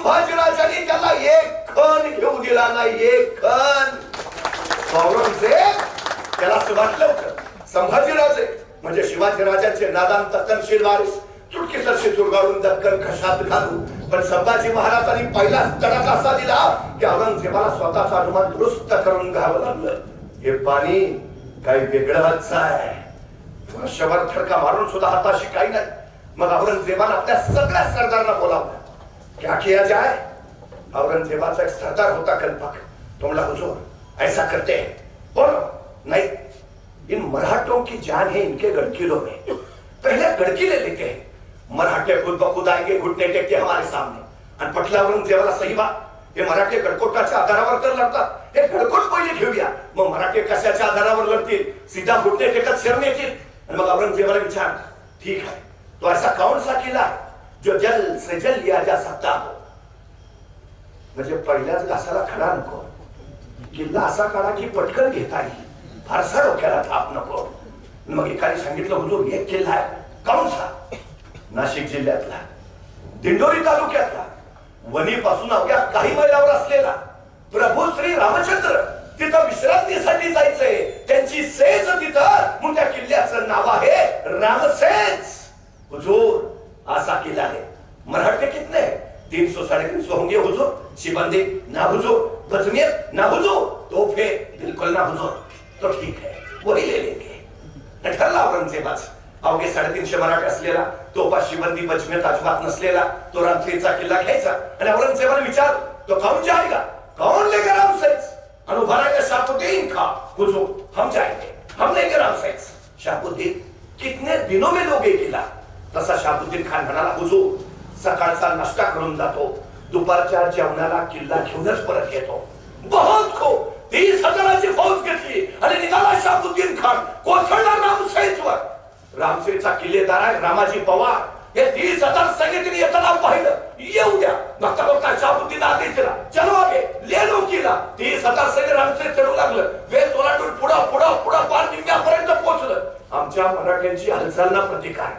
संभाजीराजांनी त्याला एक खण घेऊ दिला नाही, एक खण. औरंगजेब त्याला असं वाटलं होतं संभाजीराजे म्हणजे शिवाजी राजांचे नादान तत्नशील वारीस, चुटकीसरशी चुरगाळून दक्कन खशात घालू. पण संभाजी महाराजांनी पहिलाच तडाखा असा दिला की औरंगजेबाला स्वतःचा अनुमान दुरुस्त करून घ्यावं लागलं. हे पाणी काही वेगळंच आहे, वर्षभर थडका मारून सुद्धा हाताशी काही नाही. मग औरंगजेबाने आपल्या सगळ्या सरदारांना बोलावलं. क्या किया जाए? औरंगजेबाचा एक सरदार होता कल्पक, तो म्हणला हुजूर ऐसा करते हैं. बोलो. नहीं, इन मराठों की जान है इनके गड़किलों में, पहले गड़किले लेके हैं. मराठे खुद ब खुद आएंगे घुटने टेकते हमारे सामने. आणि पटला औरंगजेबाला सही बात, हे मराठे गडकोटाच्या आधारावर तर लढतात, हे गडकोट पहिले घेऊया, मग मराठे कशाच्या आधारावर लढतील, सीधा घुटने टेकत शरण येतील. आणि मग औरंगजेबाला विचार, ठीक है तो ऐसा कौन सा किला जो जल से जल लिया जा सकता हो. म्हणजे पहिल्याच घासाला खडा नको, किल्ला असा काढा की पटकन घेता येईल, फारसा डोक्याला थाप नको. मग एकाने सांगितलं हुजूर एक किल्ला आहे. कौन सा? नाशिक जिल्ह्यातला दिंडोरी तालुक्यातला वणीपासून अवघ्या काही मैलावर असलेला प्रभू श्री रामचंद्र तिथं विश्रांतीसाठी जायचंय, त्यांची सेज तिथं, मग त्या किल्ल्याचं नाव आहे रामसेज. हुजूर असा किल्ला है. मराठे कितने? 300 350 होंगे हुजूर. शिबंदी ना हुजूर, बजमेर ना हुजूर, तोफे बिल्कुल ना हुजूर. तो ठीक है वही ले लेंगे. ठरला औरंगजेबाच. अवघे 350 मराठे असलेला, तोफा शिबंदी बजमेर अजिबात नसलेला तो रामसेजचा किल्ला घ्यायचा. आणि औरंगजेबाने विचार, तो कौन जाएगा, कौन लेगा रामसेज? अनुभारा शाहबुद्दीन खां. हुजूर हम जाएंगे, हम लेंगे रामसेज. शाहबुद्दीन कितने दिनों में लोगे किला? तसा शाहबुद्दीन खान म्हणाला, हुजूर सकाळचा नाश्ता करून जातो, दुपारच्या जेवणाला किल्ला घेऊनच परत येतो. बहुत खूप. 30,000ची फौज घेतली आणि निघाला शाहबुद्दीन खान कोसळला रामसेजवर. रामसेजचा किल्लेदार आहे रामाजी पवार. हे 30,000 सैनिकांनी येताना पाहिलं, येऊ द्या. बघता बघता शाहबुद्दीन आदेश दिला, चलो आगे ले लो किल्ला. 30,000 सैन्य रामसेज चढू लागलं. वेळ ओलांडून पुढं पुढं पुढं पार निम्म्यापर्यंत पोहोचलं. आमच्या मराठ्यांची हालचाल ना प्रतिकार.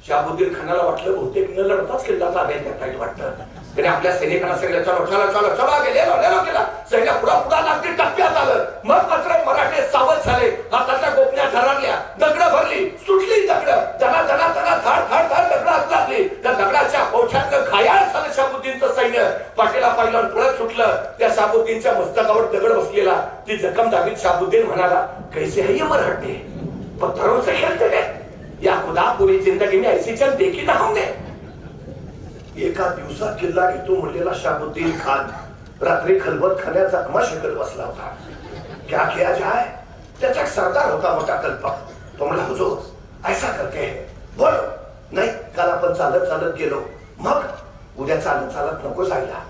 शाहबुद्दीन खानाला वाटलं बहुतेक न लढताच किल्ला ताब्यात घेता वाटतं. त्याने आपल्या सैनिकांना सांगितलं, चलो चलो चलो चलो आगे ले लो किल्ला. सैन्य पुढा पुढा लागते टप्प्यात आलं. मग मात्र मराठे सावध झाले, हाताच्या गोपण्या धरारल्या, दगडं भरली, सुटली दगडं, दना दना दना धाड धाड धाड दगडं हात लागली. त्या दगडाच्या ओठांना घायाळ झालं शाहबुद्दीनचं सैन्य. पाठीला पाहिलं पळत सुटलं. त्या शाहबुद्दीनच्या मस्तकावर दगड बसलेला. ती जखम दाबीत शाहबुद्दीन म्हणाला, कैसे है ये मराठे, पत्थरों से खेलते हैं, या खुदा पूरी जिंदगी में ऐसी चल देखी ना हमने. एका दिवसात किल्ला घेतो म्हणलेला शाहबुद्दीन खान रात्री खलबत खाण्याचा तमाशा शिकत बसला होता. क्या किया जाए? त्याचा सरदार होता मोठा कल्पक. तो म्हणला, हुजूर ऐसा करते हैं. बोलो. नाही, काल आपण चालत चालत गेलो, मग उद्या चालत चालत नको जायला,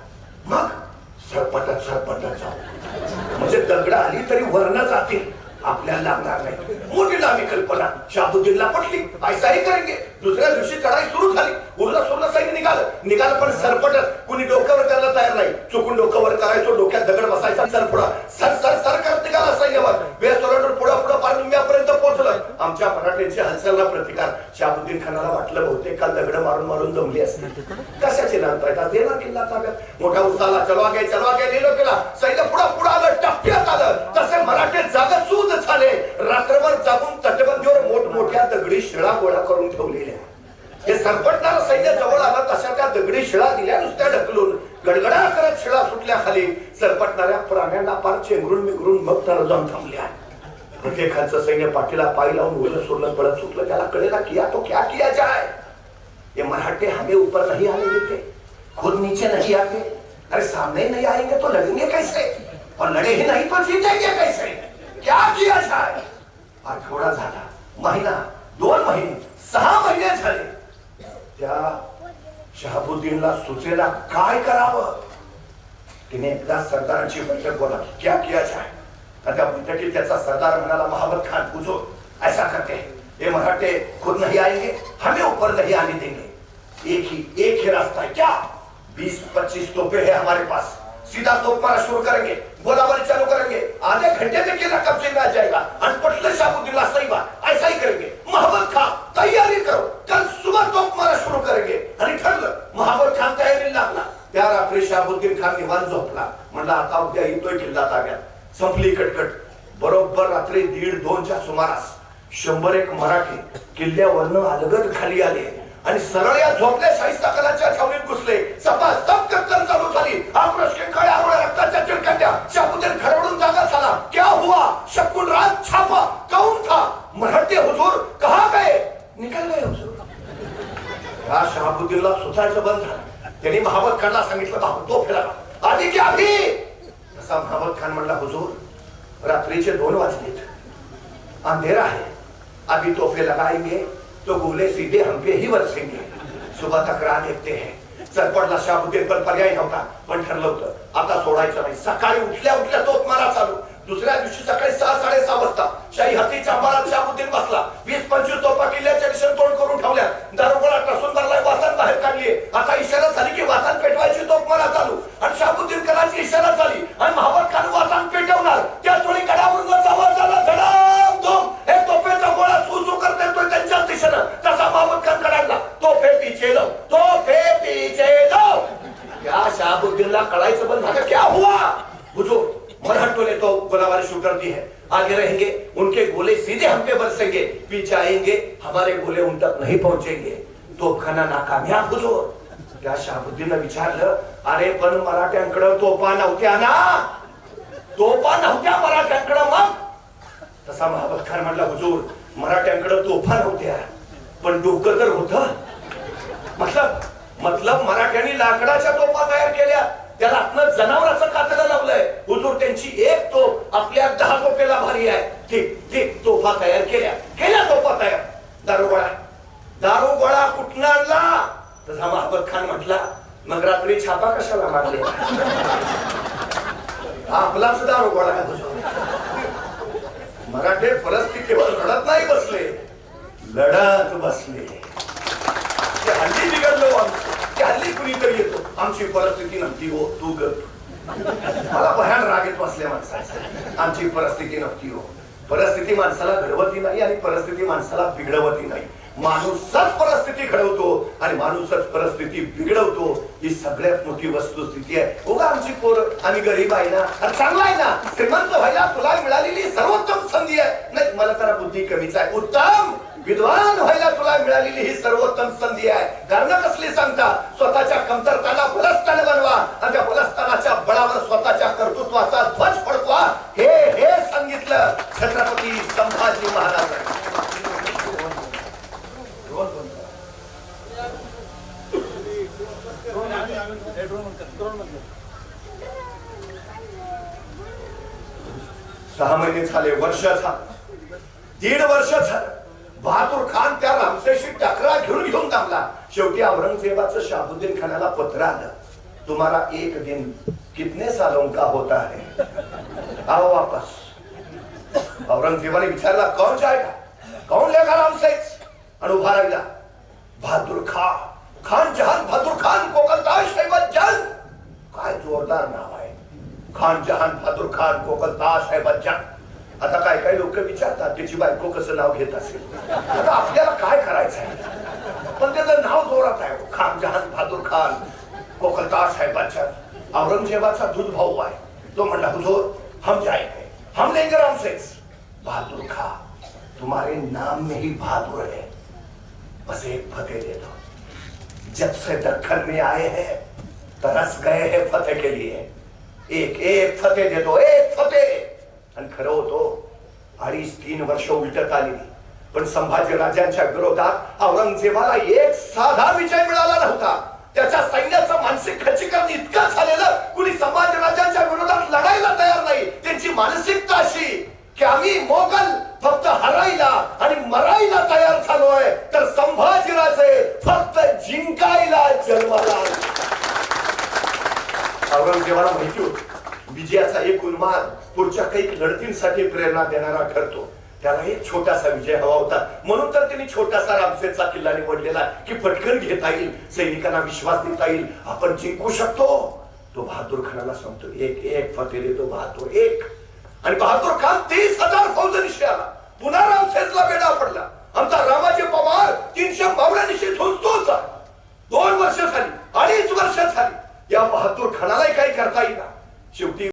मग सरपटत सरपटत जाऊ, म्हणजे दगड आली तरी वर्ण जातील, आपल्याला लागणार नाही. मोठी लांबी कल्पना शाहबुद्दीनला पटली. ऐसाही करेंगे. दुसऱ्या दिवशी चढाई सुरू झाली. उरला सुरला सैन्य निघालं पण सरपटत. कुणी डोक्यावर करायला तयार नाही. चुकून डोक्यावर करायचो, डोक्यात दगड बसायचा. सरपुडा सर सर सर करत निघाला सैन्यावर. वेळ सोडून पुढं पुढं पार निम्म्यापर्यंत पोहोचलं. आमच्या मराठ्यांची हालचालला प्रतिकार. शाहबुद्दीन खानाला वाटलं बहुतेक काल दगड मारून मारून जमली असते. कशाची नांद देणार किल्ला ताब्यात. मोठा उसाला चलो आगे लिहिलो केला. सैन्य पुढं पुढं आलं, टप्प्यात आलं. तसे मराठे जागा सूद झाले. रात्रभर जागून तटबंदीवर मोठमोठ्या दगडी शिळा गोळा करून ठेवलेल्या. हे सरपटणारं सैन्य जवळ आलं तशा त्या दगडी शिळा दिल्या नुसत्या ढकलून. गडगडा करत शिळा सुटल्या खाली. सरपटणाऱ्या प्राण्यांना पार चेंगरून मिगरून मग तर जाऊन थांबल्या. प्रत्येकाचं सैन्य पाठीला पाय लावून उरलं सोडलं पळत सुटलं. त्याला कळेला किया तो क्या किया जाए. ये मराठे हमें ऊपर नहीं आने देते, खुद नीचे नहीं आते. अरे सामने नहीं आएंगे तो लड़ेंगे कैसे, और लड़े ही नहीं तो जीतेंगे कैसे. क्या किया जाए. आठवडा झाला, महिना, 2 महिने, 6 महिने झाले. त्या शहाबुद्दीनला सुचेला काय करावं. तिने एकदा सरदारांची बैठक बोलावली. क्या किया जाए. त्या बैठकीत त्याचा सरदार म्हणाला, मोहम्मद खान पूछो ऐसा करते हैं, ये मराठे खुद नहीं आएंगे, हमें ऊपर नहीं आने देंगे. एक ही रास्ता है. क्या? 20-25 तोपे है हमारे पास. सीधा तोप मारा शुरू करेंगे, गोलाबारी चालू करेंगे. आधे घंटे में किला कब्जे में आ जाएगा. अनपटल शाहबुद्दीनला सही बात, ऐसा ही करेंगे. मोहम्मद खान तैयारी करो, कल सुबह तोप मारा शुरू करेंगे. आणि ठरलं. मोहम्मद खान तयारीला लागला. त्या रात्री शहाबुद्दीन खान निवांत झोपला. म्हणला आता उद्या येतोय किल्ला ताब्यात. संपली कटकट. बरोबर रात्री 1:30-2च्या सुमारास 101 मराठी किल्ल्यावरनं अलगद खाली आले आणि सरळ या झोपल्या शाहिस्ता खानाच्या छावणीत घुसले. सपासप कत्तल चालू झाली. आक्रोश खळ्या आरोळ्या रक्ताच्या चिरकांड्या. शहाबुद्दीन खरवडून जागा झाला. क्या हुआ? शकुन रात छापा कौन था? मराठी हुजूर कहा गए? निकल गए हुजूर. या शहाबुद्दीनला सुचायचं बंद झालं. त्यांनी महाबत खानला सांगितलं भाऊ तो फिरा आधी की आधी. तसा महाबत खान म्हणला हुजूर रात्रीचे 2 वाजलेत. अंधेरा है. अभी तोहफे लगाएंगे तो गोले सीधे हम पे ही बरसेंगे. सुबह तक राह देखते हैं. चरपडला शहाबुद्दीन पण पर्याय नव्हता. पण ठरलं होतं आता सोडायचं नाही. सकाळी उठल्या उठल्या तोफ मारा चालू. दुसऱ्या दिवशी सकाळी 6-6:30 वाजता शाही हत्तीच्या अंबारात शहाबुद्दीन बसला. 20-25 तोफा किल्ल्याच्या दिशेने तोड करून ठेवल्या. दारुगोळा टसून भरलाय. वातान बाहेर काढली. आता इशारा झाली की वातान पेटवायची. तोफ मारा चालू आणि शहाबुद्दीन खानाची इशारा झाली आणि महाबत खान वातान पेटवणार. त्याच वेळी गडावरून आवाज झाला धडाम. हे तोफेचा गोळा सुसू करत येतोय त्यांच्या दिशेनं. तसा महाबत खान कडाडला. तोफे पीछे लो, तोफे पीछे लो. या शहाबुद्दीनला कळायचं बंद झालं. क्या हुआ हुजूर? मरहट्टों ने तो गोलाबारी शुरू कर दी है. आगे रहेंगे उनके गोले सीधे हम पे बरसेंगे. पीछे आएंगे हमारे गोले उन तक नहीं पहुंचेंगे. तोफखाना नाकामयाब हुजूर. या शहाबुद्दीन विचारलं अरे पण मराठ्यांकडे तोफा नव्हत्या ना? तोफा नव्हत्या मराठ्यांकडे मग? तसा महाबत खान म्हणला हुजूर मराठ्यांकडे तोफा नव्हत्या पण डोकं तर होतं. मतलब मराठ्यांनी लाकडाच्या तोफा तयार केल्या. त्याला आत्म जनावराचं कातडं लावलंय. हुजूर त्यांची एक तोफ आपल्या 10 तोफेला भारी आहे. ठीक तोफा तयार केल्या तोफा तयार. दारुगोळा कुठनं आणला? तसा महाबत खान म्हटला मग रात्री छापा कशाला मारले? आपलाच दारुगोळा आहे हुजूर. मराठे परिस्थितीवर लढत नाही बसले, लढत बसले. हल्ली बिघडलो हल्ली कुणीतरी येतो आमची परिस्थिती नव्हती हो तू ग. मला भयान राग येत बसल्या माणसाचा. आमची परिस्थिती नव्हती हो. परिस्थिती माणसाला घडवती नाही आणि परिस्थिती माणसाला बिघडवती नाही. माणूसच परिस्थिती घडवतो आणि माणूसच परिस्थिती बिघडवतो. ही सगळ्यात मोठी वस्तुस्थिती आहे. उगा आमची पोर आम्ही गरीब आहे ना चांगला आहे ना श्रीमंत व्हायला तुला मिळालेली सर्वोत्तम संधी आहे. नाही मला जरा बुद्धी कमीच आहे. उत्तम विद्वान व्हायला तुला मिळालेली ही सर्वोत्तम संधी आहे. कारण कसली सांगता स्वतःच्या कमतरताना बलस्थान बनवा आणि त्या बलस्थानाच्या बळावर स्वतःच्या कर्तृत्वाचा ध्वज फडकवा. हे सांगितलं छत्रपती संभाजी महाराज. सहा महिने झाले, वर्ष झालं, 1.5 वर्ष झालं. बहादूर खान त्या रामसेशी टकरा घेऊन थांबला. शेवटी औरंगजेबाचं शहाबुद्दीन खानाला पत्र आलं. तुम्हारा 1 दिन कितने सालों का होता है? आओ वापस. औरंगजेबाने विचारला कौन जाएगा, कौन लेगा रामसेस? आणि उभा राहिला बहादूर खान जहान बहादूर खान कोकलताश जंग. काय जोरदार नाव आहे. खान जहान बहादूर खान कोकलताश जंग. आता काही लोक विचारतात त्याची बायको कसं नाव घेत असेल. आता आपल्याला काय करायचं आहे पण त्याचं नाव जोरात आहे. खान जहान बहादूर खान कोकलताश जंग. औरंगजेबाचा दूध भाऊ आहे. तो म्हणला हुजूर हम जाएंगे, हम लेंगे रामसेस. बहादुर खान तुम्हारे नाम में ही बहादुर है. बस एक फतेह दे दो. जब से दक्खन में आए हैं तरस गए हैं फतेह के लिए. एक फतेह दे दो, एक फतेह. आणि खरं होतो 2.5-3 वर्ष उलटत आली पण संभाजी राजांच्या विरोधात औरंगजेबाला एक साधा विजय मिळाला नव्हता. त्याच्या सैन्याचं मानसिक खच्चीकरण इतकं झालेलं कुणी संभाजी राजांच्या विरोधात लढायला तयार नाही. त्यांची मानसिकता अशी की आम्ही मोगल फक्त हरायला आणि मरायला तयार झालोय तर संभाजीराजे फक्त जिंकायला जन्माला. औरंगजेबाला माहिती होती विजयाचा एक उन्माद पुढच्या काही लढतींसाठी प्रेरणा देणारा ठरतो. त्याला एक छोटासा विजय हवा होता म्हणून तर त्यांनी छोटासा रामसेसचा किल्ला निवडलेला की पटकन घेता येईल, सैनिकांना विश्वास देता येईल, आपण जिंकू शकतो. तो बहादूर खानाला सांगतो एक फतेह देतो बहादूर एक. आणि बहादूर खान 30,000 फौजनिशी आला. पुन्हा रामसेसला वेढा पडला. आमचा रामाजी पवार 300 मावळ्यांशी झुंजतोच. 2 वर्ष झाली, 2.5 वर्ष झाली. या बहादूर खानालाही काही करता येईना. शेवटी